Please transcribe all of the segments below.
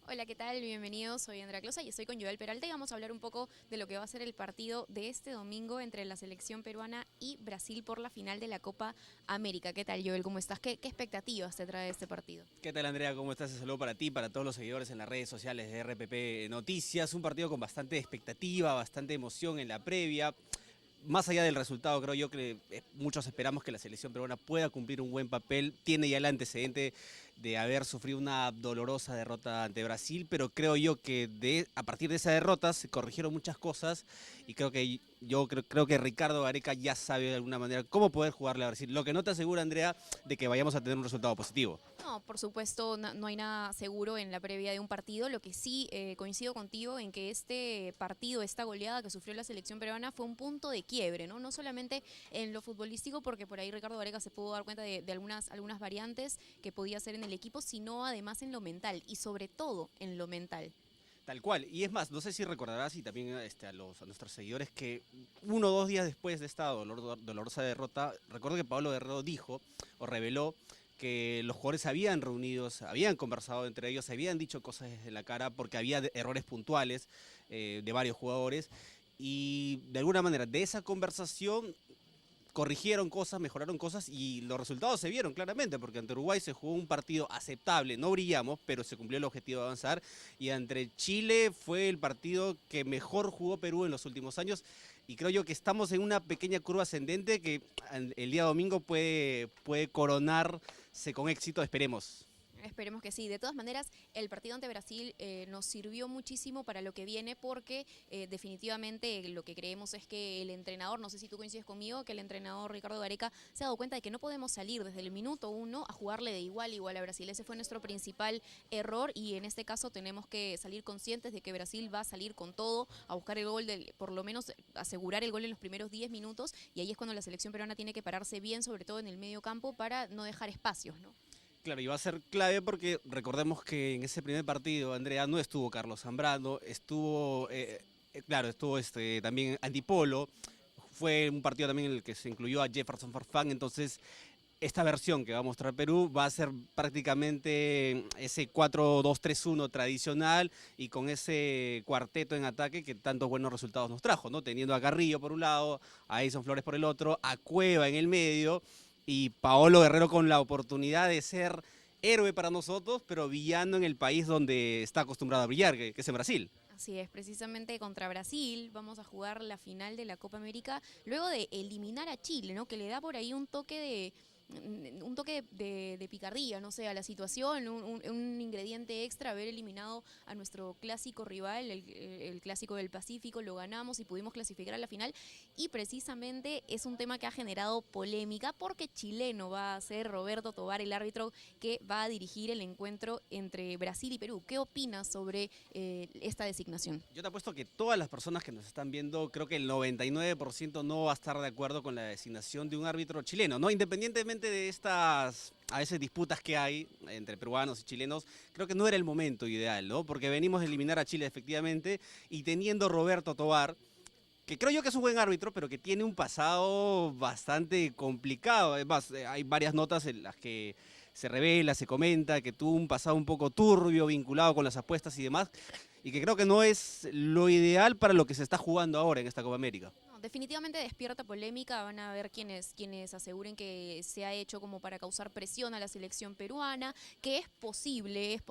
Hola, ¿qué tal? Bienvenidos, soy Andrea Closa y estoy con Joel Peralta y vamos a hablar un poco de lo que va a ser el partido de este domingo entre la selección peruana y Brasil por la final de la Copa América. ¿Qué tal, Joel? ¿Cómo estás? ¿Qué expectativas te trae este partido? ¿Qué tal, Andrea? ¿Cómo estás? Un saludo para ti, para todos los seguidores en las redes sociales de RPP Noticias. Un partido con bastante expectativa, bastante emoción en la previa. Más allá del resultado, creo yo que muchos esperamos que la selección peruana pueda cumplir un buen papel. Tiene ya el antecedente de haber sufrido una dolorosa derrota ante Brasil, pero creo yo que a partir de esa derrota se corrigieron muchas cosas y creo que Ricardo Gareca ya sabe de alguna manera cómo poder jugarle a Brasil. Lo que no te asegura, Andrea, de que vayamos a tener un resultado positivo. No, por supuesto, no hay nada seguro en la previa de un partido. Lo que sí coincido contigo en que este partido, esta goleada que sufrió la selección peruana fue un punto de quiebre, ¿no? No solamente en lo futbolístico, porque por ahí Ricardo Gareca se pudo dar cuenta de algunas variantes que podía hacer en el equipo, sino además en lo mental y sobre todo en lo mental. Tal cual. Y es más, no sé si recordarás y también a nuestros seguidores que 1 o 2 días después de esta dolorosa derrota, recuerdo que Pablo Guerrero dijo o reveló que los jugadores se habían reunido, habían conversado entre ellos, se habían dicho cosas desde la cara porque había errores puntuales de varios jugadores. Y de alguna manera, de esa conversación corrigieron cosas, mejoraron cosas y los resultados se vieron claramente, porque ante Uruguay se jugó un partido aceptable, no brillamos, pero se cumplió el objetivo de avanzar, y ante Chile fue el partido que mejor jugó Perú en los últimos años, y creo yo que estamos en una pequeña curva ascendente que el día domingo puede coronarse con éxito, esperemos. Esperemos que sí. De todas maneras, el partido ante Brasil nos sirvió muchísimo para lo que viene porque definitivamente lo que creemos es que el entrenador, no sé si tú coincides conmigo, que el entrenador Ricardo Gareca se ha dado cuenta de que no podemos salir desde el minuto uno a jugarle de igual a igual a Brasil. Ese fue nuestro principal error y en este caso tenemos que salir conscientes de que Brasil va a salir con todo, a buscar el gol, por lo menos asegurar el gol en los primeros 10 minutos y ahí es cuando la selección peruana tiene que pararse bien, sobre todo en el medio campo, para no dejar espacios, ¿no? Claro, y va a ser clave porque recordemos que en ese primer partido, Andrea, no estuvo Carlos Zambrano, claro, estuvo también Antipolo, fue un partido también en el que se incluyó a Jefferson Farfán, entonces esta versión que va a mostrar Perú va a ser prácticamente ese 4-2-3-1 tradicional y con ese cuarteto en ataque que tantos buenos resultados nos trajo, ¿no? Teniendo a Carrillo por un lado, a Edson Flores por el otro, a Cueva en el medio y Paolo Guerrero con la oportunidad de ser héroe para nosotros, pero villano en el país donde está acostumbrado a brillar, que es en Brasil. Así es, precisamente contra Brasil vamos a jugar la final de la Copa América luego de eliminar a Chile, ¿no? Que le da por ahí un toque de picardía, no sé, a la situación, un ingrediente extra, haber eliminado a nuestro clásico rival, el clásico del Pacífico, lo ganamos y pudimos clasificar a la final. Y precisamente es un tema que ha generado polémica porque chileno va a ser Roberto Tobar, el árbitro que va a dirigir el encuentro entre Brasil y Perú. ¿Qué opinas sobre esta designación? Yo te apuesto que todas las personas que nos están viendo, creo que el 99% no va a estar de acuerdo con la designación de un árbitro chileno, ¿no? Independientemente de a veces disputas que hay entre peruanos y chilenos, creo que no era el momento ideal, ¿no? Porque venimos a eliminar a Chile efectivamente y teniendo Roberto Tobar, que creo yo que es un buen árbitro, pero que tiene un pasado bastante complicado. Además, hay varias notas en las que se revela, se comenta que tuvo un pasado un poco turbio, vinculado con las apuestas y demás, y que creo que no es lo ideal para lo que se está jugando ahora en esta Copa América. No, definitivamente despierta polémica, van a haber quienes aseguren que se ha hecho como para causar presión a la selección peruana, que es posible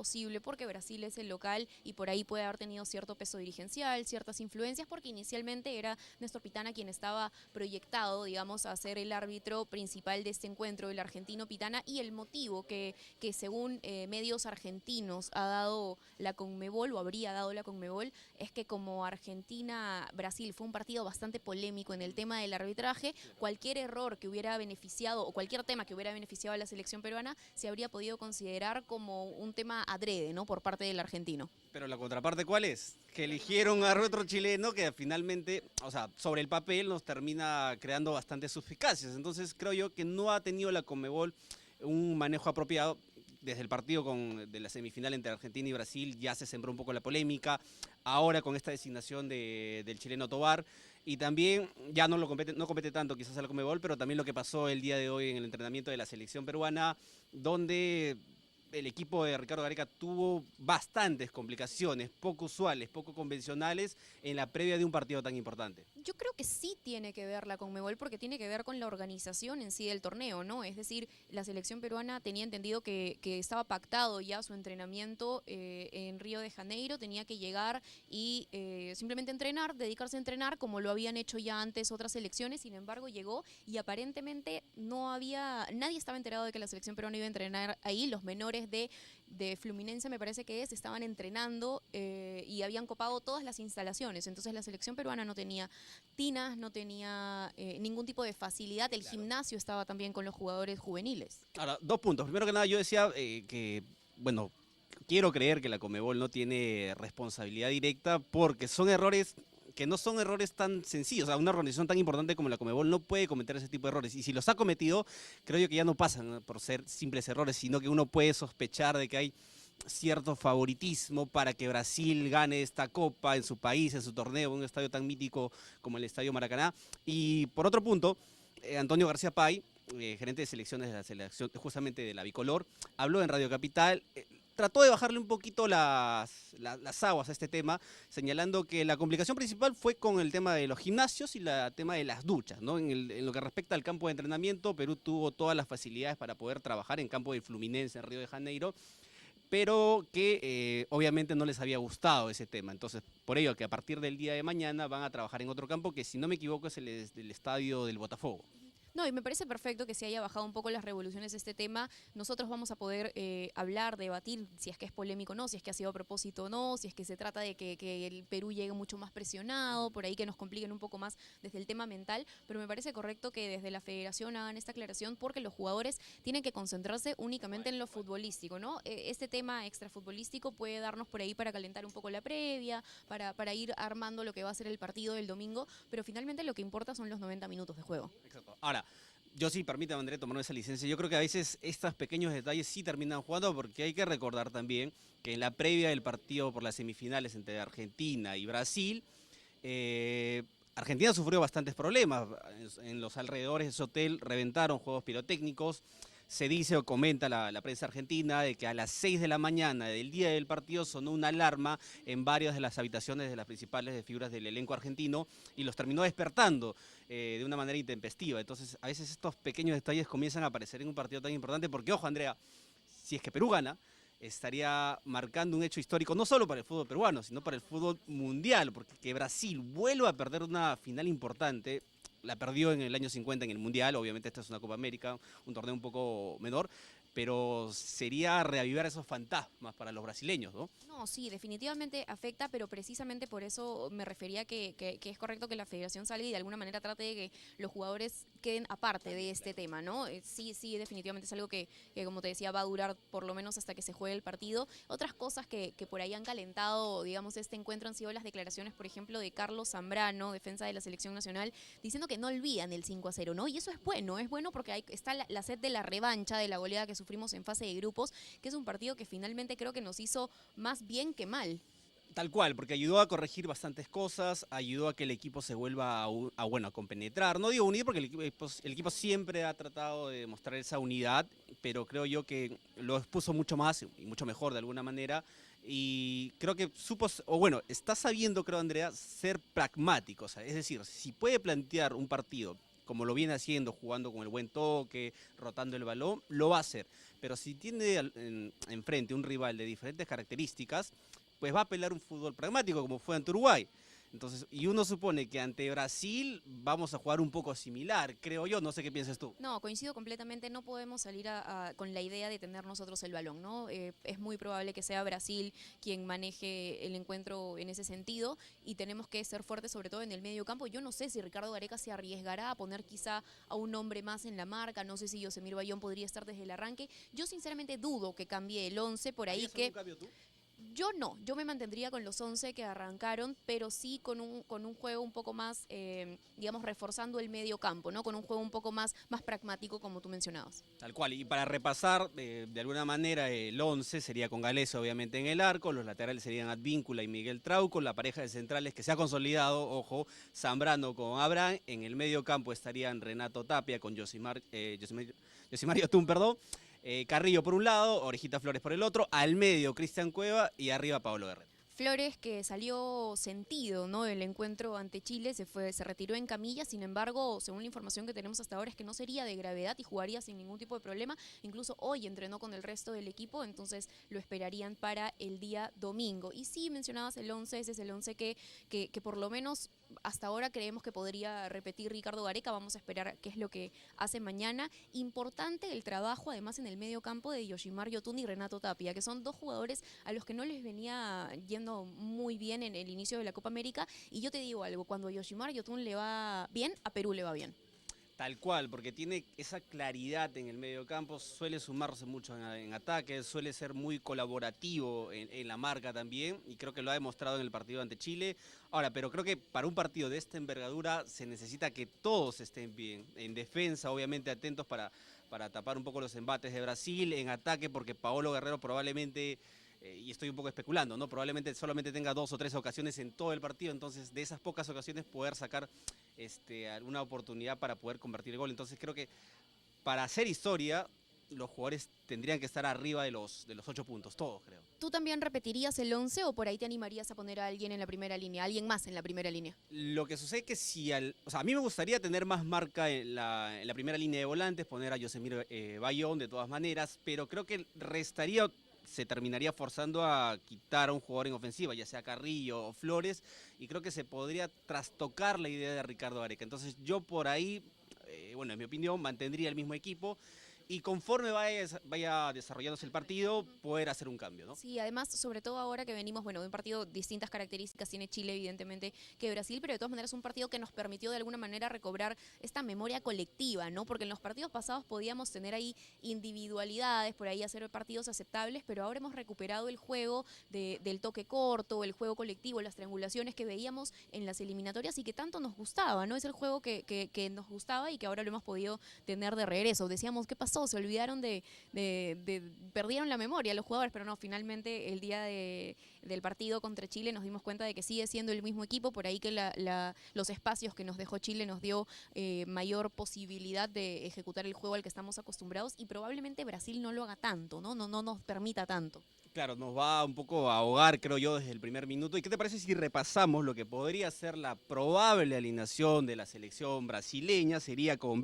porque Brasil es el local y por ahí puede haber tenido cierto peso dirigencial, ciertas influencias, porque inicialmente era Néstor Pitana quien estaba proyectado, digamos, a ser el árbitro principal de este encuentro, el argentino Pitana, y el motivo que según medios argentinos ha dado la Conmebol o habría dado la Conmebol es que como Argentina-Brasil fue un partido bastante polémico en el tema del arbitraje, cualquier error que hubiera beneficiado o cualquier tema que hubiera beneficiado a la selección peruana se habría podido considerar como un tema adrede, ¿no? Por parte del argentino. Pero la contraparte, ¿cuál es? Que eligieron a otro chileno que finalmente, o sea, sobre el papel nos termina creando bastantes suspicacias. Entonces creo yo que no ha tenido la Conmebol un manejo apropiado. Desde el partido de la semifinal entre Argentina y Brasil ya se sembró un poco la polémica. Ahora con esta designación del chileno Tobar. Y también, ya no compete tanto quizás a la Conmebol, pero también lo que pasó el día de hoy en el entrenamiento de la selección peruana, donde el equipo de Ricardo Gareca tuvo bastantes complicaciones, poco usuales, poco convencionales, en la previa de un partido tan importante. Yo creo que sí tiene que ver la Conmebol porque tiene que ver con la organización en sí del torneo, ¿no? Es decir, la selección peruana tenía entendido que estaba pactado ya su entrenamiento en Río de Janeiro, tenía que llegar y simplemente entrenar, dedicarse a entrenar como lo habían hecho ya antes otras selecciones, sin embargo llegó y aparentemente nadie estaba enterado de que la selección peruana iba a entrenar ahí, los menores de Fluminense me parece que estaban entrenando y habían copado todas las instalaciones, entonces la selección peruana no tenía tinas, no tenía ningún tipo de facilidad, el gimnasio estaba también con los jugadores juveniles. Ahora, 2 puntos. Primero que nada, yo decía que, bueno, quiero creer que la Conmebol no tiene responsabilidad directa porque son errores que no son errores tan sencillos. O sea, una organización tan importante como la Conmebol no puede cometer ese tipo de errores. Y si los ha cometido, creo yo que ya no pasan por ser simples errores, sino que uno puede sospechar de que hay cierto favoritismo para que Brasil gane esta copa en su país, en su torneo, en un estadio tan mítico como el Estadio Maracaná. Y por otro punto, Antonio García Pay, gerente de selecciones de la selección justamente de la bicolor, habló en Radio Capital, trató de bajarle un poquito las aguas a este tema, señalando que la complicación principal fue con el tema de los gimnasios y el tema de las duchas, ¿no? En lo que respecta al campo de entrenamiento, Perú tuvo todas las facilidades para poder trabajar en campo del Fluminense en Río de Janeiro, pero que obviamente no les había gustado ese tema. Entonces, por ello que a partir del día de mañana van a trabajar en otro campo que, si no me equivoco, es el estadio del Botafogo. No, y me parece perfecto que se haya bajado un poco las revoluciones de este tema. Nosotros vamos a poder hablar, debatir si es que es polémico o no, si es que ha sido a propósito o no, si es que se trata de que el Perú llegue mucho más presionado, por ahí que nos compliquen un poco más desde el tema mental, pero me parece correcto que desde la federación hagan esta aclaración porque los jugadores tienen que concentrarse únicamente en lo futbolístico, ¿no? Este tema extrafutbolístico puede darnos por ahí para calentar un poco la previa, para ir armando lo que va a ser el partido del domingo, pero finalmente lo que importa son los 90 minutos de juego. Exacto. Ahora, yo sí, permítame, André, tomarme esa licencia. Yo creo que a veces estos pequeños detalles sí terminan jugando, porque hay que recordar también que en la previa del partido por las semifinales entre Argentina y Brasil, Argentina sufrió bastantes problemas. En los alrededores de ese hotel reventaron juegos pirotécnicos. Se dice o comenta la prensa argentina de que a las 6 de la mañana del día del partido sonó una alarma en varias de las habitaciones de las principales figuras del elenco argentino y los terminó despertando de una manera intempestiva. Entonces, a veces estos pequeños detalles comienzan a aparecer en un partido tan importante porque, ojo, Andrea, si es que Perú gana, estaría marcando un hecho histórico no solo para el fútbol peruano, sino para el fútbol mundial, porque que Brasil vuelva a perder una final importante. La perdió en el año 50 en el Mundial, obviamente esta es una Copa América, un torneo un poco menor, pero sería reavivar esos fantasmas para los brasileños, ¿no? No, sí, definitivamente afecta, pero precisamente por eso me refería que es correcto que la federación salga y de alguna manera trate de que los jugadores queden aparte de este tema, ¿no? Sí, definitivamente es algo que, como te decía, va a durar por lo menos hasta que se juegue el partido. Otras cosas que por ahí han calentado, digamos, este encuentro han sido las declaraciones, por ejemplo, de Carlos Zambrano, defensa de la selección nacional, diciendo que no olvidan el 5-0, ¿no? Y eso es bueno porque está la sed de la revancha de la goleada que sufrimos en fase de grupos, que es un partido que finalmente creo que nos hizo más bien que mal. Tal cual, porque ayudó a corregir bastantes cosas, ayudó a que el equipo se vuelva a compenetrar. No digo unido porque el equipo siempre ha tratado de mostrar esa unidad, pero creo yo que lo expuso mucho más y mucho mejor de alguna manera. Y creo que está sabiendo, creo, Andrea, ser pragmático. O sea, es decir, si puede plantear un partido como lo viene haciendo, jugando con el buen toque, rotando el balón, lo va a hacer. Pero si tiene enfrente un rival de diferentes características, pues va a apelar un fútbol pragmático, como fue ante Uruguay. Entonces, y uno supone que ante Brasil vamos a jugar un poco similar, creo yo, no sé qué piensas tú. No, coincido completamente, no podemos salir con la idea de tener nosotros el balón, ¿no? Es muy probable que sea Brasil quien maneje el encuentro en ese sentido y tenemos que ser fuertes sobre todo en el medio campo. Yo no sé si Ricardo Gareca se arriesgará a poner quizá a un hombre más en la marca, no sé si Yosemir Bayón podría estar desde el arranque. Yo sinceramente dudo que cambie el 11, por ahí que... ¿Un cambio tú? Yo me mantendría con los 11 que arrancaron, pero sí con un juego un poco más, digamos, reforzando el medio campo, ¿no? Con un juego un poco más pragmático, como tú mencionabas. Tal cual, y para repasar, de alguna manera, el 11 sería con Gales, obviamente, en el arco, los laterales serían Advíncula y Miguel Trauco, la pareja de centrales que se ha consolidado, ojo, Zambrano con Abraham, en el medio campo estarían Renato Tapia con Yosimar Yotun, perdón. Carrillo por un lado, Orejita Flores por el otro, al medio Cristian Cueva y arriba Paolo Guerrero. Flores, que salió sentido, ¿no? El encuentro ante Chile, se retiró en camilla. Sin embargo, según la información que tenemos hasta ahora, es que no sería de gravedad y jugaría sin ningún tipo de problema. Incluso hoy entrenó con el resto del equipo, entonces lo esperarían para el día domingo. Y sí, mencionabas el 11, ese es el 11 que por lo menos hasta ahora creemos que podría repetir Ricardo Gareca. Vamos a esperar qué es lo que hace mañana. Importante el trabajo, además, en el medio campo de Yoshimar Yotun y Renato Tapia, que son dos jugadores a los que no les venía yendo muy bien en el inicio de la Copa América. Y yo te digo algo, cuando a Yoshimar Yotun le va bien, a Perú le va bien. Tal cual, porque tiene esa claridad en el medio campo, suele sumarse mucho en ataque, suele ser muy colaborativo en la marca también, y creo que lo ha demostrado en el partido ante Chile. Ahora, pero creo que para un partido de esta envergadura se necesita que todos estén bien, en defensa obviamente atentos para tapar un poco los embates de Brasil, en ataque porque Paolo Guerrero probablemente... y estoy un poco especulando, ¿no? Probablemente solamente tenga 2 o 3 ocasiones en todo el partido, entonces de esas pocas ocasiones poder sacar alguna oportunidad para poder convertir el gol. Entonces creo que para hacer historia, los jugadores tendrían que estar arriba de los 8 puntos, todos creo. ¿Tú también repetirías el 11 o por ahí te animarías a poner a alguien en la primera línea, alguien más en la primera línea? Lo que sucede es que si o sea, a mí me gustaría tener más marca en la primera línea de volantes, poner a Yosemir Bayón de todas maneras, pero creo que se terminaría forzando a quitar a un jugador en ofensiva, ya sea Carrillo o Flores, y creo que se podría trastocar la idea de Ricardo Gareca. Entonces yo por ahí, bueno, en mi opinión, mantendría el mismo equipo, y conforme vaya desarrollándose el partido, poder hacer un cambio, ¿no? Sí, además, sobre todo ahora que venimos, bueno, de un partido distintas características tiene Chile, evidentemente, que Brasil, pero de todas maneras un partido que nos permitió de alguna manera recobrar esta memoria colectiva, ¿no? Porque en los partidos pasados podíamos tener ahí individualidades, por ahí hacer partidos aceptables, pero ahora hemos recuperado el juego del toque corto, el juego colectivo, las triangulaciones que veíamos en las eliminatorias y que tanto nos gustaba, ¿no? Es el juego que nos gustaba y que ahora lo hemos podido tener de regreso. Decíamos, ¿qué pasó? Se olvidaron perdieron la memoria los jugadores, pero no, finalmente el día del partido contra Chile nos dimos cuenta de que sigue siendo el mismo equipo, por ahí que los espacios que nos dejó Chile nos dio mayor posibilidad de ejecutar el juego al que estamos acostumbrados y probablemente Brasil no lo haga tanto, ¿no? No nos permita tanto. Claro, nos va un poco a ahogar, creo yo, desde el primer minuto. ¿Y qué te parece si repasamos lo que podría ser la probable alineación de la selección brasileña? Sería con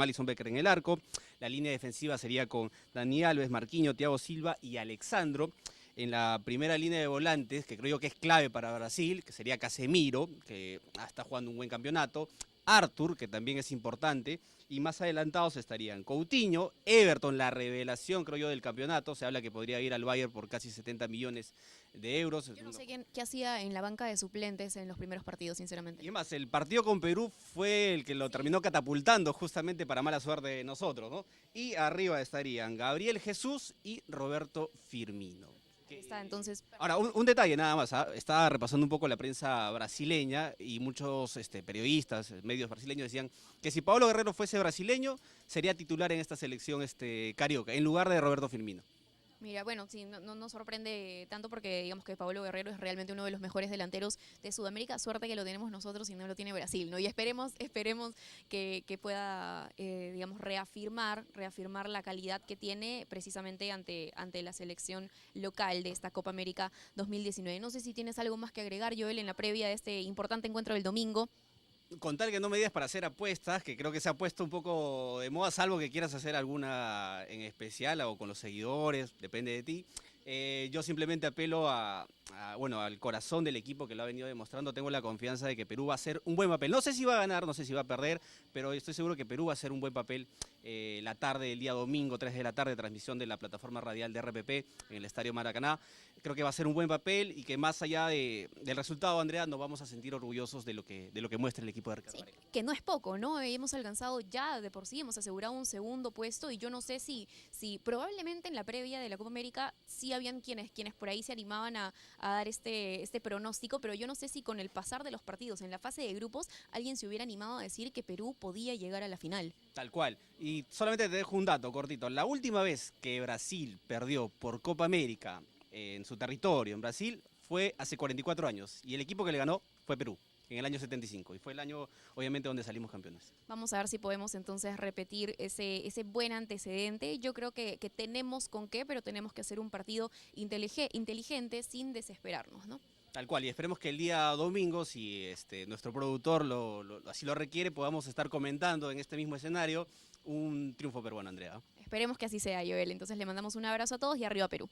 Alisson Becker en el arco, la línea defensiva sería con Dani Alves, Marquinhos, Thiago Silva y Alexandro. En la primera línea de volantes, que creo yo que es clave para Brasil, que sería Casemiro, que está jugando un buen campeonato, Arthur, que también es importante, y más adelantados estarían Coutinho, Everton, la revelación creo yo del campeonato, se habla que podría ir al Bayern por casi 70 millones de euros. Yo no sé qué hacía en la banca de suplentes en los primeros partidos, sinceramente. Y más, el partido con Perú fue el que lo terminó catapultando justamente para mala suerte de nosotros, ¿no? Y arriba estarían Gabriel Jesús y Roberto Firmino. Está, entonces... Ahora, un detalle nada más, ¿ah? Estaba repasando un poco la prensa brasileña y muchos periodistas, medios brasileños decían que si Paolo Guerrero fuese brasileño, sería titular en esta selección carioca, en lugar de Roberto Firmino. Mira, bueno, sí, no nos sorprende tanto porque digamos que Paolo Guerrero es realmente uno de los mejores delanteros de Sudamérica. Suerte que lo tenemos nosotros y no lo tiene Brasil, ¿no? Y esperemos que pueda, digamos, reafirmar la calidad que tiene precisamente ante la selección local de esta Copa América 2019. No sé si tienes algo más que agregar, Joel, en la previa de este importante encuentro del domingo. Con tal que no me digas para hacer apuestas, que creo que se ha puesto un poco de moda, salvo que quieras hacer alguna en especial o con los seguidores, depende de ti. Yo simplemente apelo bueno, al corazón del equipo que lo ha venido demostrando. Tengo la confianza de que Perú va a hacer un buen papel. No sé si va a ganar, no sé si va a perder, pero estoy seguro que Perú va a hacer un buen papel la tarde del día domingo, 3 de la tarde, transmisión de la plataforma radial de RPP en el Estadio Maracaná. Creo que va a ser un buen papel y que más allá del resultado, Andrea, nos vamos a sentir orgullosos de lo que muestra el equipo de Ricardo Gareca. Que no es poco, ¿no? Hemos alcanzado ya de por sí, hemos asegurado un segundo puesto y yo no sé si probablemente en la previa de la Copa América sí habían quienes por ahí se animaban a dar este pronóstico, pero yo no sé si con el pasar de los partidos en la fase de grupos alguien se hubiera animado a decir que Perú podía llegar a la final. Tal cual. Y solamente te dejo un dato cortito. La última vez que Brasil perdió por Copa América en su territorio, en Brasil, fue hace 44 años. Y el equipo que le ganó fue Perú. en el año 75. Y fue el año, obviamente, donde salimos campeones. Vamos a ver si podemos entonces repetir ese buen antecedente. Yo creo que tenemos con qué, pero tenemos que hacer un partido inteligente sin desesperarnos, ¿no? Tal cual, y esperemos que el día domingo, si nuestro productor así lo requiere, podamos estar comentando en este mismo escenario un triunfo peruano, Andrea. Esperemos que así sea, Joel. Entonces le mandamos un abrazo a todos y arriba Perú.